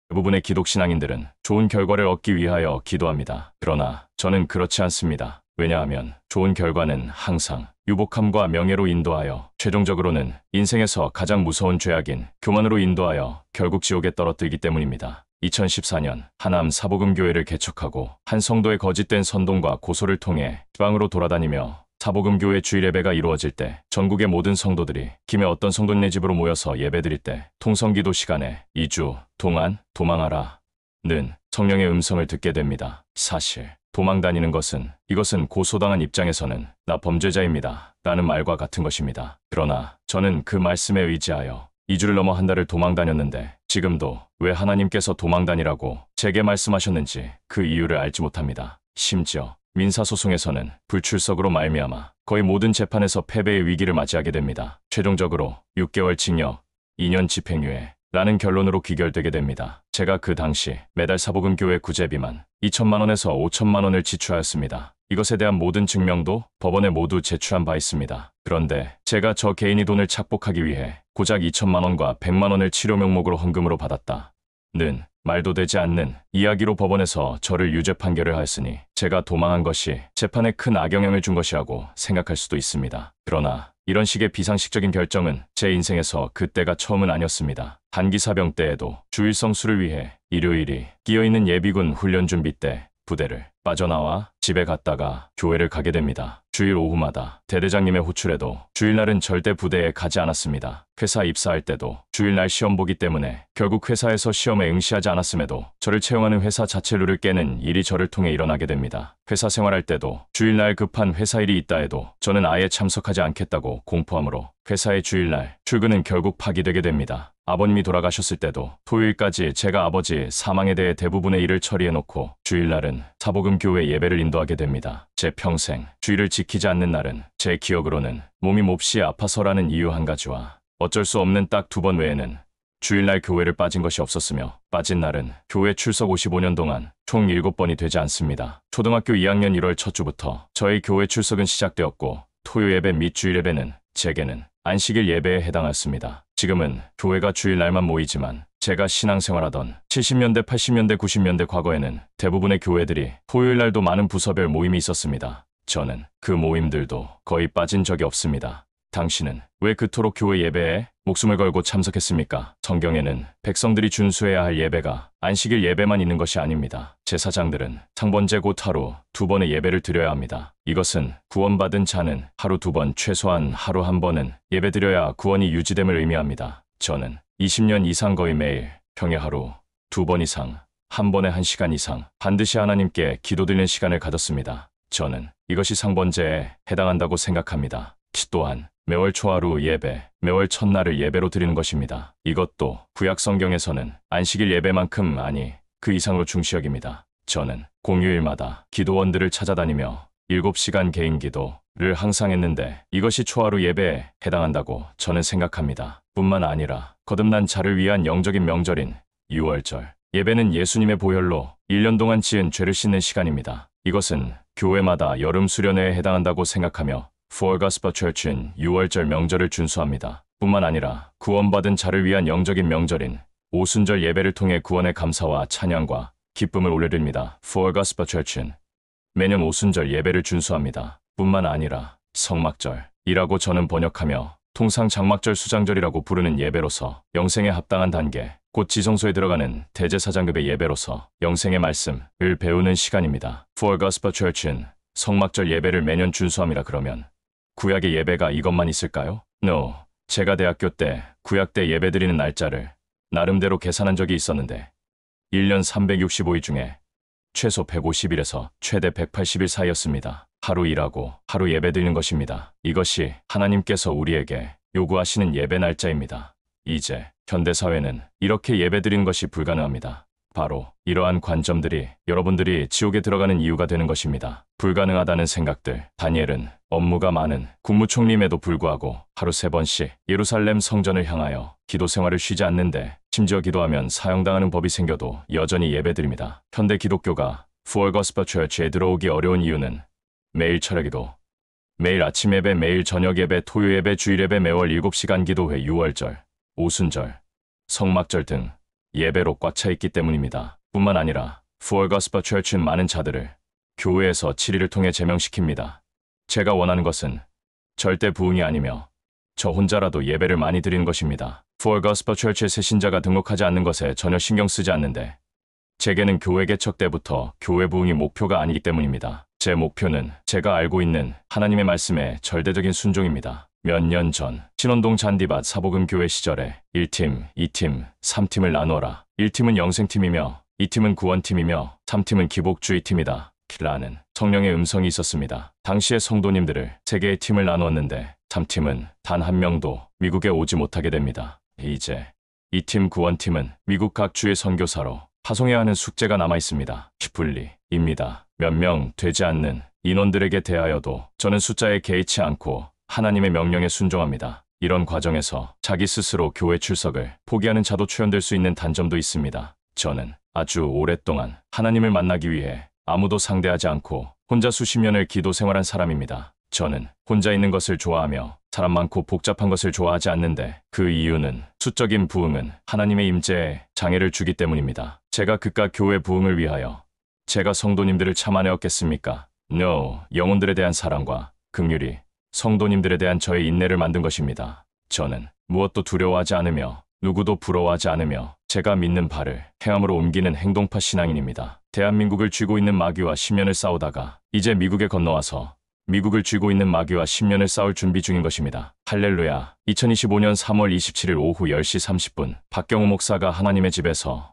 대부분의 기독신앙인들은 좋은 결과를 얻기 위하여 기도합니다. 그러나 저는 그렇지 않습니다. 왜냐하면 좋은 결과는 항상 유복함과 명예로 인도하여 최종적으로는 인생에서 가장 무서운 죄악인 교만으로 인도하여 결국 지옥에 떨어뜨리기 때문입니다. 2014년 하남 사복음교회를 개척하고 한 성도의 거짓된 선동과 고소를 통해 지방으로 돌아다니며 사복음교회 주일 예배가 이루어질 때 전국의 모든 성도들이 김해 어떤 성도네 집으로 모여서 예배드릴 때 통성기도 시간에 2주 동안 도망하라 는 성령의 음성을 듣게 됩니다. 사실 도망 다니는 것은 이것은 고소당한 입장에서는 나 범죄자입니다 라는 말과 같은 것입니다. 그러나 저는 그 말씀에 의지하여 2주를 넘어 한 달을 도망 다녔는데 지금도 왜 하나님께서 도망 다니라고 제게 말씀하셨는지 그 이유를 알지 못합니다. 심지어 민사소송에서는 불출석으로 말미암아 거의 모든 재판에서 패배의 위기를 맞이하게 됩니다. 최종적으로 6개월 징역, 2년 집행유예 라는 결론으로 귀결되게 됩니다. 제가 그 당시 매달 사복음교회 구제비만 2천만 원에서 5천만 원을 지출하였습니다. 이것에 대한 모든 증명도 법원에 모두 제출한 바 있습니다. 그런데 제가 저 개인이 돈을 착복하기 위해 고작 2천만 원과 100만 원을 치료 명목으로 헌금으로 받았다는 말도 되지 않는 이야기로 법원에서 저를 유죄 판결을 하였으니 제가 도망한 것이 재판에 큰 악영향을 준 것이라고 생각할 수도 있습니다. 그러나 이런 식의 비상식적인 결정은 제 인생에서 그때가 처음은 아니었습니다. 단기사병 때에도 주일 성수를 위해 일요일이 끼어있는 예비군 훈련 준비 때 부대를 빠져나와 집에 갔다가 교회를 가게 됩니다. 주일 오후마다 대대장님의 호출에도 주일날은 절대 부대에 가지 않았습니다. 회사 입사할 때도 주일날 시험 보기 때문에 결국 회사에서 시험에 응시하지 않았음에도 저를 채용하는 회사 자체 룰을 깨는 일이 저를 통해 일어나게 됩니다. 회사 생활할 때도 주일날 급한 회사 일이 있다 해도 저는 아예 참석하지 않겠다고 공포함으로 회사의 주일날 출근은 결국 파기되게 됩니다. 아버님이 돌아가셨을 때도 토요일까지 제가 아버지 사망에 대해 대부분의 일을 처리해놓고 주일날은 사복음교회 예배를 인도하게 됩니다. 제 평생 주일을 지키지 않는 날은 제 기억으로는 몸이 몹시 아파서라는 이유 한 가지와 어쩔 수 없는 딱 2번 외에는 주일날 교회를 빠진 것이 없었으며 빠진 날은 교회 출석 55년 동안 총 7번이 되지 않습니다. 초등학교 2학년 1월 첫 주부터 저의 교회 출석은 시작되었고 토요 예배 및 주일 예배는 제게는 안식일 예배에 해당했습니다. 지금은 교회가 주일날만 모이지만 제가 신앙생활하던 70년대, 80년대, 90년대 과거에는 대부분의 교회들이 토요일날도 많은 부서별 모임이 있었습니다. 저는 그 모임들도 거의 빠진 적이 없습니다. 당신은 왜 그토록 교회 예배에 목숨을 걸고 참석했습니까? 성경에는 백성들이 준수해야 할 예배가 안식일 예배만 있는 것이 아닙니다. 제사장들은 상번제 곧 하루 2번의 예배를 드려야 합니다. 이것은 구원받은 자는 하루 2번, 최소한 하루 1번은 예배드려야 구원이 유지됨을 의미합니다. 저는 20년 이상 거의 매일 평일 하루 2번 이상, 1번에 1시간 이상 반드시 하나님께 기도드리는 시간을 가졌습니다. 저는 이것이 상번제에 해당한다고 생각합니다. 또한 매월 초하루 예배, 매월 첫날을 예배로 드리는 것입니다. 이것도 구약 성경에서는 안식일 예배만큼 아니 그 이상으로 중시 여깁니다. 저는 공휴일마다 기도원들을 찾아다니며 7시간 개인 기도를 항상 했는데 이것이 초하루 예배에 해당한다고 저는 생각합니다. 뿐만 아니라 거듭난 자를 위한 영적인 명절인 6월절 예배는 예수님의 보혈로 1년 동안 지은 죄를 씻는 시간입니다. 이것은 교회마다 여름 수련회에 해당한다고 생각하며 For Gospel Church는 6월절 명절을 준수합니다. 뿐만 아니라 구원받은 자를 위한 영적인 명절인 오순절 예배를 통해 구원의 감사와 찬양과 기쁨을 올려드립니다. For Gospel Church는 매년 오순절 예배를 준수합니다. 뿐만 아니라 성막절이라고 저는 번역하며 통상 장막절 수장절이라고 부르는 예배로서 영생에 합당한 단계, 곧 지성소에 들어가는 대제사장급의 예배로서 영생의 말씀을 배우는 시간입니다. For Gospel Church는 성막절 예배를 매년 준수함이라 그러면 구약의 예배가 이것만 있을까요? No. 제가 대학교 때 구약 때 예배드리는 날짜를 나름대로 계산한 적이 있었는데 1년 365일 중에 최소 150일에서 최대 180일 사이였습니다. 하루 일하고 하루 예배드리는 것입니다. 이것이 하나님께서 우리에게 요구하시는 예배 날짜입니다. 이제 현대사회는 이렇게 예배드리는 것이 불가능합니다. 바로 이러한 관점들이 여러분들이 지옥에 들어가는 이유가 되는 것입니다. 불가능하다는 생각들. 다니엘은 업무가 많은 국무총리임에도 불구하고 하루 3번씩 예루살렘 성전을 향하여 기도 생활을 쉬지 않는데 심지어 기도하면 사형당하는 법이 생겨도 여전히 예배드립니다. 현대 기독교가 For Gospel Church에 들어오기 어려운 이유는 매일 철야기도, 매일 아침 예배, 매일 저녁 예배, 토요 예배, 주일 예배, 매월 7시간 기도회, 6월절, 오순절, 성막절 등 예배로 꽉 차 있기 때문입니다. 뿐만 아니라 Full Gospel Church는 많은 자들을 교회에서 7일을 통해 제명시킵니다. 제가 원하는 것은 절대 부흥이 아니며 저 혼자라도 예배를 많이 드리는 것입니다. Full Gospel Church의 새 신자가 등록하지 않는 것에 전혀 신경 쓰지 않는데 제게는 교회 개척 때부터 교회 부흥이 목표가 아니기 때문입니다. 제 목표는 제가 알고 있는 하나님의 말씀에 절대적인 순종입니다. 몇 년 전 신원동 잔디밭 사복음 교회 시절에 1팀, 2팀, 3팀을 나누어라. 1팀은 영생팀이며 2팀은 구원팀이며 3팀은 기복주의 팀이다. 라는 성령의 음성이 있었습니다. 당시의 성도님들을 3개의 팀을 나누었는데 3팀은 단 한 명도 미국에 오지 못하게 됩니다. 이제 2팀 구원팀은 미국 각 주의 선교사로 파송해야 하는 숙제가 남아 있습니다. 슈플리입니다. 몇 명 되지 않는 인원들에게 대하여도 저는 숫자에 개의치 않고 하나님의 명령에 순종합니다. 이런 과정에서 자기 스스로 교회 출석을 포기하는 자도 초연될 수 있는 단점도 있습니다. 저는 아주 오랫동안 하나님을 만나기 위해 아무도 상대하지 않고 혼자 수십 년을 기도 생활한 사람입니다. 저는 혼자 있는 것을 좋아하며 사람 많고 복잡한 것을 좋아하지 않는데 그 이유는 수적인 부흥은 하나님의 임재에 장애를 주기 때문입니다. 제가 그깟 교회 부흥을 위하여 제가 성도님들을 참아내었겠습니까? No, 영혼들에 대한 사랑과 긍휼이 성도님들에 대한 저의 인내를 만든 것입니다. 저는 무엇도 두려워하지 않으며 누구도 부러워하지 않으며 제가 믿는 바를 행함으로 옮기는 행동파 신앙인입니다. 대한민국을 쥐고 있는 마귀와 10년을 싸우다가 이제 미국에 건너와서 미국을 쥐고 있는 마귀와 10년을 싸울 준비 중인 것입니다. 할렐루야. 2025년 3월 27일 오후 10시 30분 박경우 목사가 하나님의 집에서